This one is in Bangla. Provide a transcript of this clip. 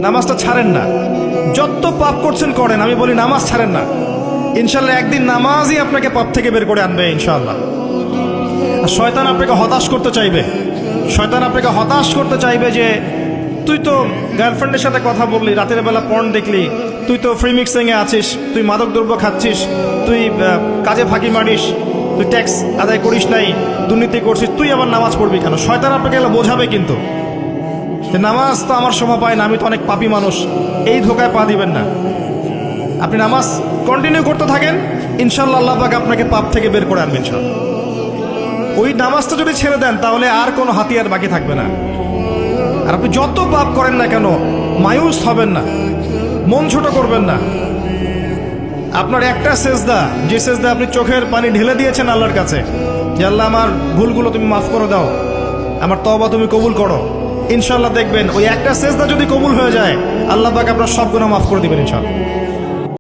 নামাজটা ছাড়েন না। যত পাপ করছেন করেন, আমি বলি নামাজ ছাড়েন না। ইনশাল্লাহ একদিন নামাজই আপনাকে পাপ থেকে বের করে আনবে ইনশাআল্লাহ। আর শয়তান আপনাকে হতাশ করতে চাইবে, শয়তান আপনাকে হতাশ করতে চাইবে যে তুই তো গার্লফ্রেন্ডের সাথে কথা বললি, রাতের বেলা পর্ন দেখলি, তুই তো ফ্রি মিক্সিংয়ে আছিস, তুই মাদক দ্রব্য খাচ্ছিস, তুই কাজে ফাঁকি মারিস, তুই ট্যাক্স আদায় করিস নাই, দুর্নীতি করছিস, তুই আবার নামাজ পড়বি কেন? শয়তান আপনাকে এগুলো বোঝাবে কিন্তু যে নামাজ তো আমার সময় পায় না, আমি তো অনেক পাপী মানুষ। এই ধোকায় পা দিবেন না। আপনি নামাজ কন্টিনিউ করতে থাকেন, ইনশাল্লাহ আল্লাহ পাক আপনাকে পাপ থেকে বের করে আনবেন ইনশাল্লাহ। ওই নামাজটা যদি ছেড়ে দেন তাহলে আর কোনো হাতিয়ার বাকি থাকবে না। আর আপনি যত পাপ করেন না কেন মায়ুস হবেন না, মন ছোট করবেন না। আপনার একটা সেজদা, যে সেজদা আপনি চোখের পানি ঢেলে দিয়েছেন আল্লাহর কাছে যে আল্লাহ আমার ভুলগুলো তুমি মাফ করে দাও, আমার তওবা তুমি কবুল করো, ইনশাল্লাহ দেখবেন ওই একটা সেজদা যদি কবুল হয়ে যায় আল্লাহ পাক আপনার সব গুনাহ মাফ করে দিবেন ইনশাল্লাহ।